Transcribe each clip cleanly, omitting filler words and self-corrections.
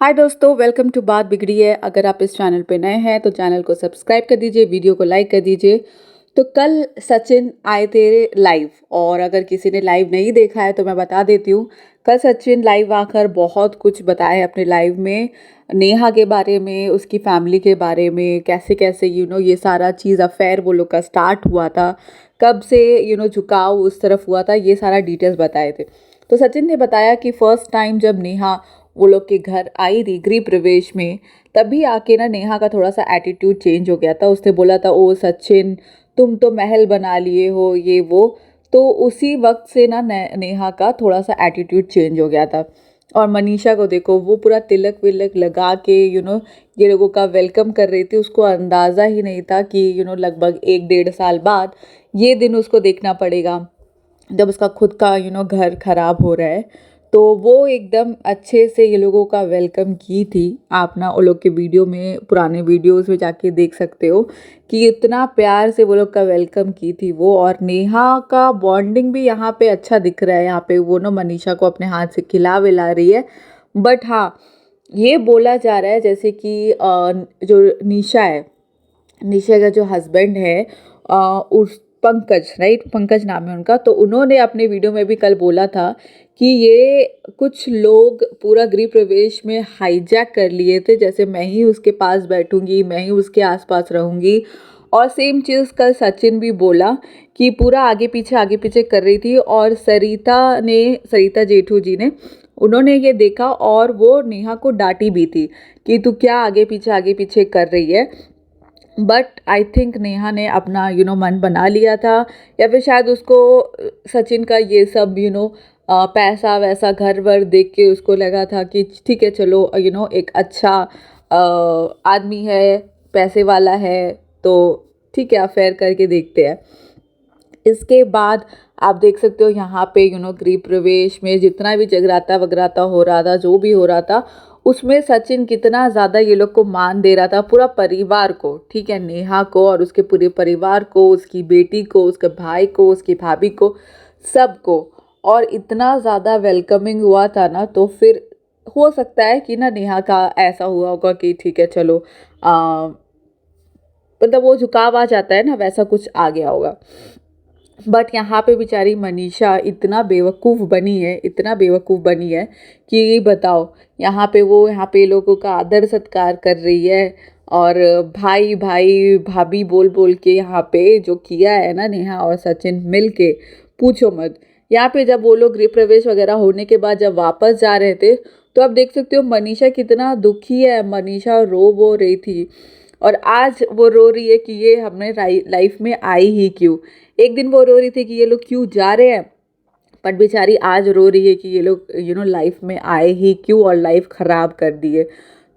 हाय दोस्तों, welcome to बात बिगड़ी है। अगर आप इस चैनल पे नए हैं तो चैनल को सब्सक्राइब कर दीजिए, वीडियो को लाइक कर दीजिए। तो कल सचिन आए थे लाइव, और अगर किसी ने लाइव नहीं देखा है तो मैं बता देती हूँ। कल सचिन लाइव आकर बहुत कुछ बताए अपने लाइव में, नेहा के बारे में, उसकी फैमिली के बारे में, कैसे कैसे ये सारा चीज़ अफेयर वो लोग का स्टार्ट हुआ था, कब से झुकाव उस तरफ हुआ था, ये सारा डिटेल्स बताए थे। तो सचिन ने बताया कि फर्स्ट टाइम जब नेहा वो लोग के घर आई थी गृह प्रवेश में, तभी आके ना नेहा का थोड़ा सा एटीट्यूड चेंज हो गया था। उसने बोला था, ओ सचिन तुम तो महल बना लिए हो, ये वो। तो उसी वक्त से ना नेहा का थोड़ा सा एटीट्यूड चेंज हो गया था। और मनीषा को देखो, वो पूरा तिलक विलक लगा के ये लोगों का वेलकम कर रही थी। उसको अंदाज़ा ही नहीं था कि लगभग 1-1.5 साल बाद ये दिन उसको देखना पड़ेगा, जब उसका खुद का घर खराब हो रहा है। तो वो एकदम अच्छे से ये लोगों का वेलकम की थी। आप ना वो लोग के वीडियो में, पुराने वीडियोस में जाके देख सकते हो कि इतना प्यार से वो लोग का वेलकम की थी वो। और नेहा का बॉन्डिंग भी यहाँ पे अच्छा दिख रहा है। यहाँ पे वो ना मनीषा को अपने हाथ से खिला विला रही है। बट हाँ, ये बोला जा रहा है जैसे कि जो निशा है, निशा का जो हस्बैंड है, उस पंकज, राइट, पंकज नाम है उनका। तो उन्होंने अपने वीडियो में भी कल बोला था कि ये कुछ लोग पूरा गृह प्रवेश में हाईजैक कर लिए थे, जैसे मैं ही उसके पास बैठूंगी, मैं ही उसके आसपास रहूंगी। और सेम चीज़ कल सचिन भी बोला कि पूरा आगे पीछे कर रही थी। और सरिता जेठू जी ने, उन्होंने ये देखा और वो नेहा को डांटी भी थी कि तू क्या आगे पीछे कर रही है। बट आई थिंक नेहा ने अपना मन बना लिया था, या फिर शायद उसको सचिन का ये सब पैसा वैसा घर वर देख के उसको लगा था कि ठीक है, चलो एक अच्छा आदमी है, पैसे वाला है, तो ठीक है, अफेयर करके देखते हैं। इसके बाद आप देख सकते हो यहाँ पे गृह प्रवेश में जितना भी जगराता वगराता हो रहा था, जो भी हो रहा था, उसमें सचिन कितना ज़्यादा ये लोग को मान दे रहा था, पूरा परिवार को, ठीक है, नेहा को और उसके पूरे परिवार को, उसकी बेटी को, उसके भाई को, उसकी भाभी को, सबको। और इतना ज़्यादा वेलकमिंग हुआ था ना, तो फिर हो सकता है कि ना नेहा का ऐसा हुआ होगा कि ठीक है, चलो मतलब वो झुकाव आ जाता है ना, वैसा कुछ आ गया होगा। बट यहाँ पे बेचारी मनीषा इतना बेवकूफ़ बनी है, इतना बेवकूफ़ बनी है कि बताओ, यहाँ पे लोगों का आदर सत्कार कर रही है। और भाई भाई भाभी बोल बोल के यहाँ पे जो किया है ना नेहा और सचिन मिल के, पूछो मत। यहाँ पे जब वो लोग गृह प्रवेश वगैरह होने के बाद जब वापस जा रहे थे, तो आप देख सकते हो मनीषा कितना दुखी है। मनीषा रो वो रही थी, और आज वो रो रही है कि ये हमने लाइफ में आई ही क्यों। एक दिन वो रो रही थी कि ये लोग क्यों जा रहे हैं, बट बेचारी आज रो रही है कि ये लोग लाइफ में आए ही क्यों और लाइफ ख़राब कर दिए।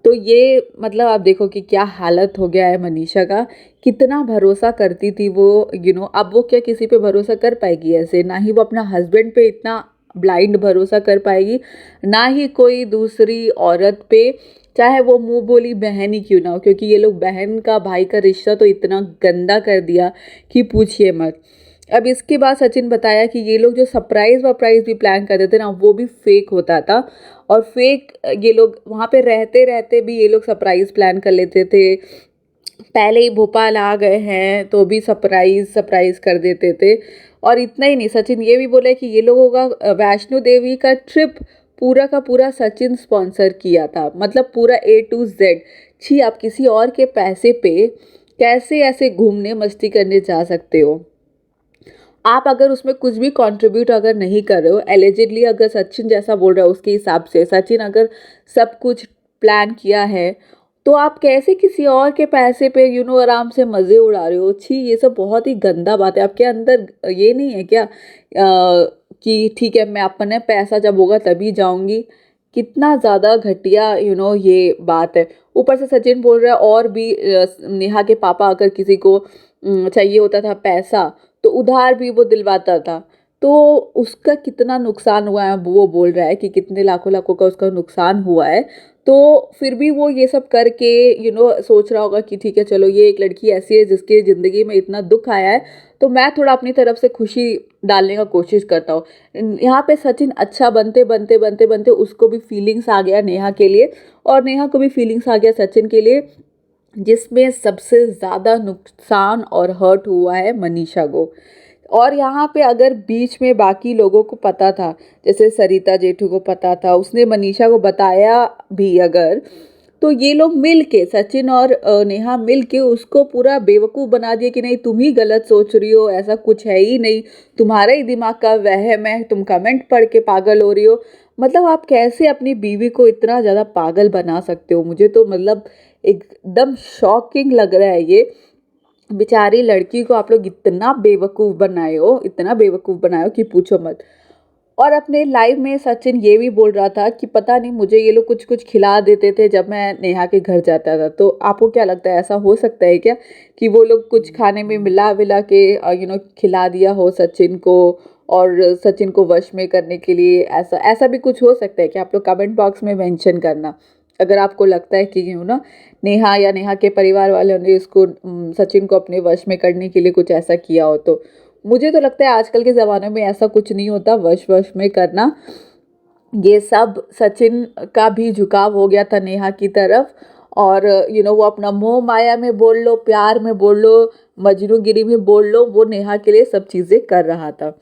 तो ये मतलब आप देखो कि क्या हालत हो गया है मनीषा का। कितना भरोसा करती थी वो, अब वो क्या किसी पे भरोसा कर पाएगी ऐसे? ना ही वो अपना हस्बैंड पे इतना ब्लाइंड भरोसा कर पाएगी, ना ही कोई दूसरी औरत पे, चाहे वो मुंह बोली बहन ही क्यों ना हो। क्योंकि ये लोग बहन का भाई का रिश्ता तो इतना गंदा कर दिया कि पूछिए मत। अब इसके बाद सचिन बताया कि ये लोग जो सरप्राइज वरप्राइज भी प्लान करते थे ना, वो भी फेक होता था। और फेक ये लोग वहाँ पे रहते रहते भी ये लोग सरप्राइज प्लान कर लेते थे। पहले ही भोपाल आ गए हैं तो भी सरप्राइज सरप्राइज कर देते थे। और इतना ही नहीं, सचिन ये भी बोले कि ये लोगों का वैष्णो देवी का ट्रिप पूरा का पूरा सचिन स्पॉन्सर किया था, मतलब पूरा A to Z। छी, आप किसी और के पैसे पे कैसे ऐसे घूमने मस्ती करने जा सकते हो? आप अगर उसमें कुछ भी कंट्रीब्यूट अगर नहीं कर रहे हो, एलिजिडली अगर सचिन जैसा बोल रहा है उसके हिसाब से, सचिन अगर सब कुछ प्लान किया है, तो आप कैसे किसी और के पैसे पे आराम से मज़े उड़ा रहे हो? छी, ये सब बहुत ही गंदा बात है। आपके अंदर ये नहीं है क्या कि ठीक है, मैं अपने पैसा जब होगा तभी जाऊंगी? कितना ज़्यादा घटिया ये बात है। ऊपर से सचिन बोल रहा है और भी नेहा के पापा अगर किसी को चाहिए होता था पैसा, तो उधार भी वो दिलवाता था। तो उसका कितना नुकसान हुआ है वो बोल रहा है कि कितने लाखों लाखों का उसका नुकसान हुआ है। तो फिर भी वो ये सब करके सोच रहा होगा कि ठीक है चलो, ये एक लड़की ऐसी है जिसकी ज़िंदगी में इतना दुख आया है, तो मैं थोड़ा अपनी तरफ से खुशी डालने का कोशिश करता हूँ। यहाँ पे सचिन अच्छा बनते बनते बनते बनते उसको भी फीलिंग्स आ गया नेहा के लिए, और नेहा को भी फीलिंग्स आ गया सचिन के लिए, जिसमें सबसे ज़्यादा नुकसान और हर्ट हुआ है मनीषा को। और यहाँ पे अगर बीच में बाकी लोगों को पता था, जैसे सरिता जेठू को पता था, उसने मनीषा को बताया भी अगर, तो ये लोग मिल के, सचिन और नेहा मिल के उसको पूरा बेवकूफ़ बना दिया कि नहीं तुम ही गलत सोच रही हो, ऐसा कुछ है ही नहीं, तुम्हारा ही दिमाग का वहम है, तुम कमेंट पढ़ के पागल हो रही हो। मतलब आप कैसे अपनी बीवी को इतना ज़्यादा पागल बना सकते हो? मुझे तो मतलब एकदम शॉकिंग लग रहा है ये। बेचारी लड़की को आप लोग इतना बेवकूफ़ बनाए हो, इतना बेवकूफ़ बनाए हो कि पूछो मत। और अपने लाइव में सचिन ये भी बोल रहा था कि पता नहीं मुझे ये लोग कुछ कुछ खिला देते थे जब मैं नेहा के घर जाता था। तो आपको क्या लगता है, ऐसा हो सकता है क्या कि वो लोग कुछ खाने में मिला विला के खिला दिया हो सचिन को, और सचिन को वश में करने के लिए? ऐसा ऐसा भी कुछ हो सकता है कि आप लोग कमेंट बॉक्स में मेंशन करना अगर आपको लगता है कि नेहा या नेहा के परिवार वालों ने इसको सचिन को अपने वश में करने के लिए कुछ ऐसा किया हो। तो मुझे तो लगता है आजकल के ज़माने में ऐसा कुछ नहीं होता वश में करना। ये सब सचिन का भी झुकाव हो गया था नेहा की तरफ, और वो अपना मोह माया में बोल लो, प्यार में बोल लो, मजनूगिरी में बोल लो, वो नेहा के लिए सब चीज़ें कर रहा था।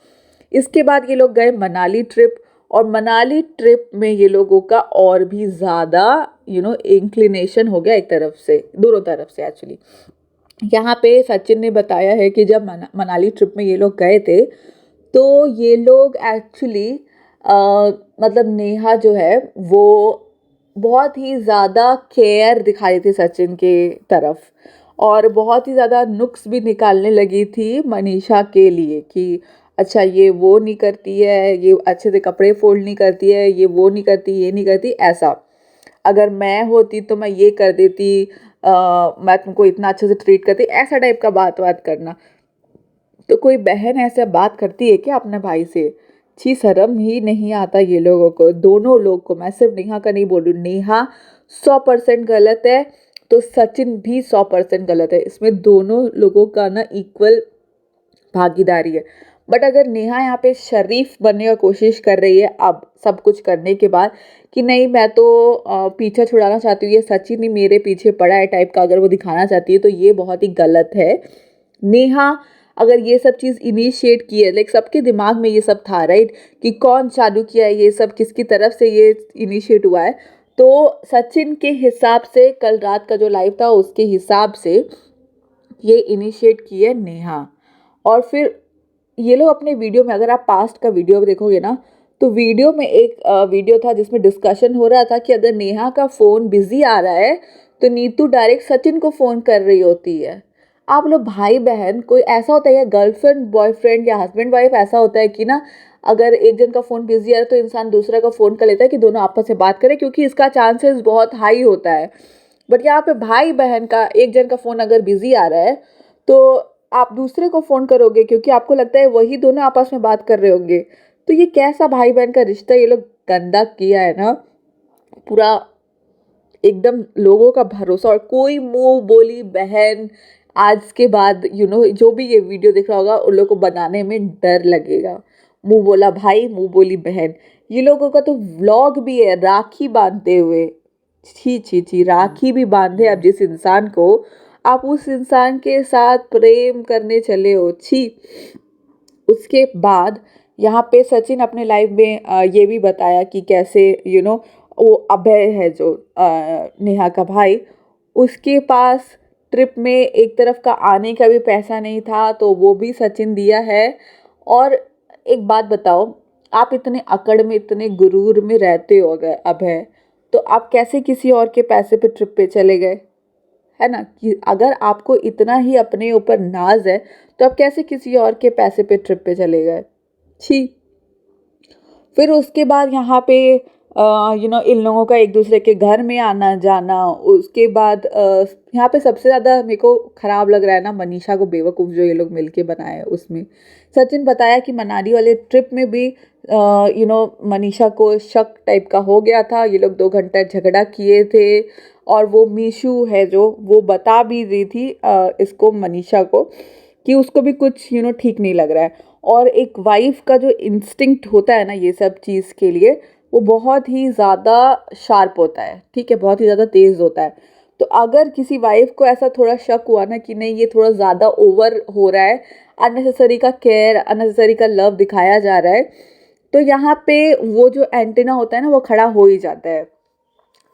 इसके बाद ये लोग गए मनाली ट्रिप, और मनाली ट्रिप में ये लोगों का और भी ज़्यादा इंक्लिनेशन हो गया, एक तरफ से, दोनों तरफ से एक्चुअली। यहाँ पे सचिन ने बताया है कि जब मनाली ट्रिप में ये लोग गए थे, तो ये लोग एक्चुअली मतलब नेहा जो है वो बहुत ही ज़्यादा केयर दिखा रही थी सचिन के तरफ, और बहुत ही ज़्यादा नुक्स भी निकालने लगी थी मनीषा के लिए कि अच्छा ये वो नहीं करती है, ये अच्छे से कपड़े फोल्ड नहीं करती है, ये वो नहीं करती, ये नहीं करती, ऐसा अगर मैं होती तो मैं ये कर देती, मैं तुमको इतना अच्छे से ट्रीट करती, ऐसा टाइप का बात करना। तो कोई बहन ऐसे बात करती है क्या अपने भाई से? छी, शर्म ही नहीं आता ये लोगों को, दोनों लोग को। मैं सिर्फ नेहा का नहीं बोल रही हूँ, नेहा 100% गलत है तो सचिन भी 100% गलत है, इसमें दोनों लोगों का ना इक्वल भागीदारी है। बट अगर नेहा यहाँ पे शरीफ बनने का कोशिश कर रही है अब सब कुछ करने के बाद कि नहीं मैं तो पीछा छुड़ाना चाहती हूँ, ये सचिन ही मेरे पीछे पड़ा है टाइप का अगर वो दिखाना चाहती है, तो ये बहुत ही गलत है। नेहा अगर ये सब चीज़ इनिशिएट की है, लाइक सबके दिमाग में ये सब था राइट, कि कौन चालू किया है ये सब, किसकी तरफ से ये इनिशिएट हुआ है, तो सचिन के हिसाब से कल रात का जो लाइव था उसके हिसाब से ये इनिशिएट की है नेहा। और फिर ये लोग अपने वीडियो में, अगर आप पास्ट का वीडियो देखोगे ना, तो वीडियो में एक वीडियो था जिसमें डिस्कशन हो रहा था कि अगर नेहा का फ़ोन बिजी आ रहा है तो नीतू डायरेक्ट सचिन को फ़ोन कर रही होती है। आप लोग भाई बहन, कोई ऐसा होता है गर्लफ्रेंड बॉयफ्रेंड या हस्बैंड वाइफ, ऐसा होता है कि ना अगर एक जन का फ़ोन बिजी आ रहा है तो इंसान दूसरा का फ़ोन कर लेता है कि दोनों आपस में बात करें, क्योंकि इसका चांसेस बहुत हाई होता है। बट यहाँ पे भाई बहन का एक जन का फ़ोन अगर बिजी आ रहा है तो आप दूसरे को फ़ोन करोगे, क्योंकि आपको लगता है वही दोनों आपस में बात कर रहे होंगे। तो ये कैसा भाई बहन का रिश्ता ये लोग गंदा किया है ना, पूरा एकदम लोगों का भरोसा। और कोई मुंह बोली बहन आज के बाद जो भी ये वीडियो देख रहा होगा उन लोगों को बनाने में डर लगेगा। मुंह बोला भाई, मुंह बोली बहन, ये लोगों का तो व्लॉग भी है राखी बांधते हुए। छी छी छी, राखी भी बांधे आप जिस इंसान को, आप उस इंसान के साथ प्रेम करने चले हो, छी। उसके बाद यहाँ पे सचिन अपने लाइव में ये भी बताया कि कैसे वो अभय है जो नेहा का भाई, उसके पास ट्रिप में एक तरफ का आने का भी पैसा नहीं था, तो वो भी सचिन दिया है। और एक बात बताओ, आप इतने अकड़ में, इतने गुरूर में रहते हो अगर अभय, तो आप कैसे किसी और के पैसे पे ट्रिप पे चले गए? है ना, कि अगर आपको इतना ही अपने ऊपर नाज है तो आप कैसे किसी और के पैसे पे ट्रिप पे चले गए? छी। फिर उसके बाद यहाँ पे इन लोगों का एक दूसरे के घर में आना जाना। उसके बाद यहाँ पे सबसे ज़्यादा मेरे को ख़राब लग रहा है ना, मनीषा को बेवकूफ़ जो ये लोग मिलके बनाए हैं उसमें। सचिन बताया कि मनाली वाले ट्रिप में भी मनीषा को शक टाइप का हो गया था, ये लोग 2 घंटा झगड़ा किए थे। और वो मीशू है जो वो बता भी रही थी इसको मनीषा को कि उसको भी कुछ ठीक नहीं लग रहा है। और एक वाइफ का जो इंस्टिंक्ट होता है ना ये सब चीज़ के लिए, वो बहुत ही ज़्यादा शार्प होता है, ठीक है, बहुत ही ज़्यादा तेज़ होता है। तो अगर किसी वाइफ को ऐसा थोड़ा शक हुआ ना कि नहीं ये थोड़ा ज़्यादा ओवर हो रहा है, अननेसेसरी का केयर, अननेसेसरी का लव दिखाया जा रहा है, तो यहाँ पे वो जो एंटेना होता है ना वो खड़ा हो ही जाता है।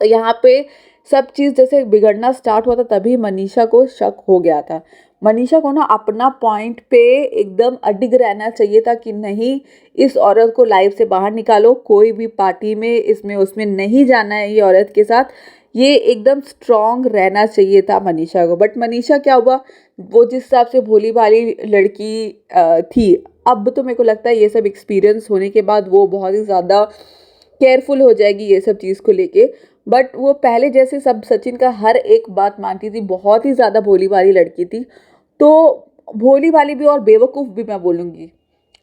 तो यहाँ पे सब चीज़ जैसे बिगड़ना स्टार्ट हुआ था तभी मनीषा को शक हो गया था। मनीषा को ना अपना पॉइंट पे एकदम अडिग रहना चाहिए था कि नहीं, इस औरत को लाइफ से बाहर निकालो, कोई भी पार्टी में इसमें उसमें नहीं जाना है ये औरत के साथ। ये एकदम स्ट्रॉन्ग रहना चाहिए था मनीषा को। बट मनीषा क्या हुआ, वो जिस हिसाब से भोली भाली लड़की थी, अब तो मेरे को लगता है ये सब एक्सपीरियंस होने के बाद वो बहुत ही ज़्यादा केयरफुल हो जाएगी ये सब चीज़ को लेके। बट वो पहले जैसे सब सचिन का हर एक बात मानती थी, बहुत ही ज़्यादा भोली भाली लड़की थी। तो भोली भाली भी और बेवकूफ़ भी मैं बोलूँगी,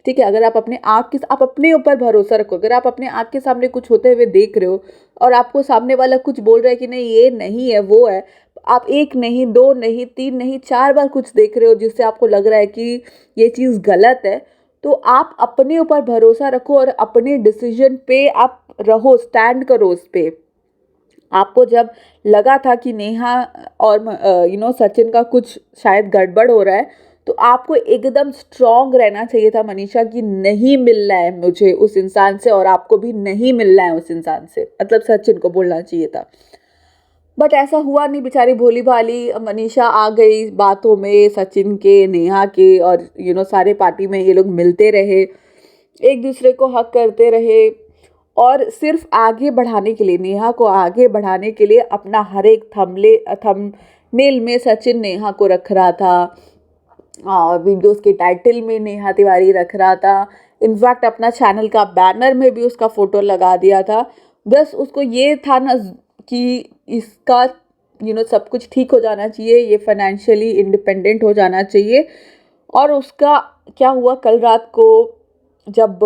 ठीक है। अगर आप आप अपने ऊपर भरोसा रखो। अगर आप अपने आँख के सामने कुछ होते हुए देख रहे हो और आपको सामने वाला कुछ बोल रहा है कि नहीं ये नहीं है वो है, आप 1 नहीं 2 नहीं 3 नहीं 4 बार कुछ देख रहे हो जिससे आपको लग रहा है कि ये चीज़ गलत है, तो आप अपने ऊपर भरोसा रखो और अपने डिसीजन पे आप रहो, स्टैंड करो उस पे। आपको जब लगा था कि नेहा और सचिन का कुछ शायद गड़बड़ हो रहा है, तो आपको एकदम स्ट्रॉन्ग रहना चाहिए था मनीषा कि नहीं मिल रहा है मुझे उस इंसान से, और आपको भी नहीं मिल रहा है उस इंसान से, मतलब सचिन को बोलना चाहिए था। बट ऐसा हुआ नहीं, बेचारी भोली भाली मनीषा आ गई बातों में सचिन के, नेहा के, और सारे पार्टी में ये लोग मिलते रहे, एक दूसरे को हक करते रहे। और सिर्फ आगे बढ़ाने के लिए, नेहा को आगे बढ़ाने के लिए अपना हर एक थंबनेल में सचिन नेहा को रख रहा था, वीडियोस के टाइटल में नेहा तिवारी रख रहा था, इनफैक्ट अपना चैनल का बैनर में भी उसका फोटो लगा दिया था। बस उसको ये था ना कि इसका सब कुछ ठीक हो जाना चाहिए, ये फाइनेंशियली इंडिपेंडेंट हो जाना चाहिए। और उसका क्या हुआ, कल रात को जब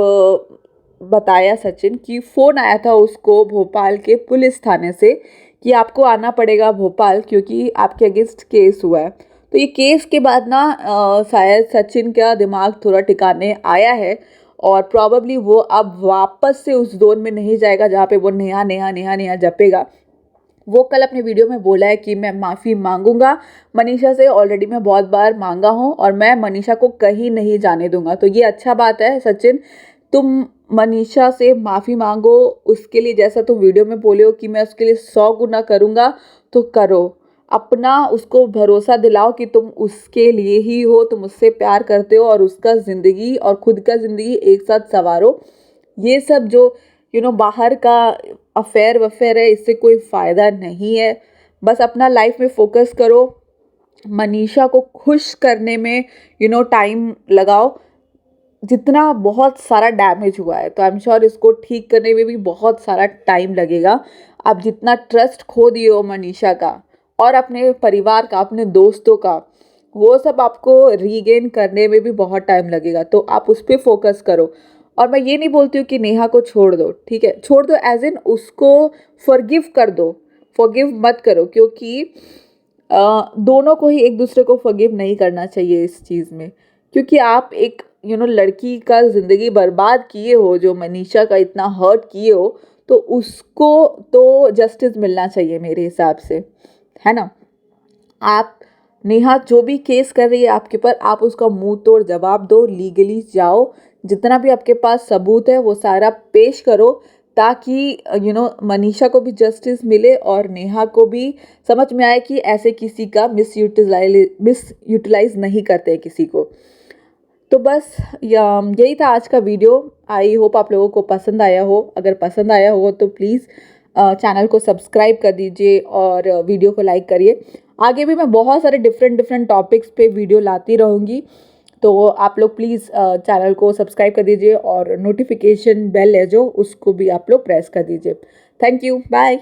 बताया सचिन कि फ़ोन आया था उसको भोपाल के पुलिस थाने से कि आपको आना पड़ेगा भोपाल क्योंकि आपके अगेंस्ट केस हुआ है। तो ये केस के बाद ना शायद सचिन का दिमाग थोड़ा ठिकाने आया है और प्रॉबेबली वो अब वापस से उस जोन में नहीं जाएगा जहाँ पे वो नेहा नेहा नेहा नेहा जपेगा। वो कल अपने वीडियो में बोला है कि मैं माफ़ी मांगूंगा मनीषा से, ऑलरेडी मैं बहुत बार मांगा हूँ और मैं मनीषा को कहीं नहीं जाने दूंगा। तो ये अच्छा बात है सचिन, तुम मनीषा से माफ़ी मांगो उसके लिए, जैसा तुम वीडियो में बोले हो कि मैं उसके लिए 100 गुना करूँगा, तो करो। अपना उसको भरोसा दिलाओ कि तुम उसके लिए ही हो, तुम उससे प्यार करते हो और उसका ज़िंदगी और खुद का ज़िंदगी एक साथ संवारो। ये सब जो बाहर का अफेयर वफेयर है, इससे कोई फ़ायदा नहीं है। बस अपना लाइफ में फोकस करो, मनीषा को खुश करने में टाइम लगाओ। जितना बहुत सारा डैमेज हुआ है तो आई एम श्योर इसको ठीक करने में भी बहुत सारा टाइम लगेगा। आप जितना ट्रस्ट खो दिए हो मनीषा का और अपने परिवार का, अपने दोस्तों का, वो सब आपको रीगेन करने में भी बहुत टाइम लगेगा। तो आप उस पर फोकस करो। और मैं ये नहीं बोलती हूँ कि नेहा को छोड़ दो, ठीक है, छोड़ दो एज इन उसको फॉरगिव कर दो, फॉरगिव मत करो, क्योंकि दोनों को ही एक दूसरे को फॉरगिव नहीं करना चाहिए इस चीज़ में। क्योंकि आप एक लड़की का ज़िंदगी बर्बाद किए हो, जो मनीषा का इतना हर्ट किए हो, तो उसको तो जस्टिस मिलना चाहिए मेरे हिसाब से, है ना। आप नेहा जो भी केस कर रही है आपके ऊपर, आप उसका मुंह तोड़ जवाब दो, लीगली जाओ, जितना भी आपके पास सबूत है वो सारा पेश करो, ताकि मनीषा को भी जस्टिस मिले और नेहा को भी समझ में आए कि ऐसे किसी का मिसयूटिलाइज नहीं करते किसी को। तो बस यही था आज का वीडियो। आई होप आप लोगों को पसंद आया हो। अगर पसंद आया हो तो प्लीज़ चैनल को सब्सक्राइब कर दीजिए और वीडियो को लाइक करिए। आगे भी मैं बहुत सारे डिफरेंट टॉपिक्स पे वीडियो लाती रहूँगी। तो आप लोग प्लीज़ चैनल को सब्सक्राइब कर दीजिए और नोटिफिकेशन बेल है जो उसको भी आप लोग प्रेस कर दीजिए। Thank you, bye.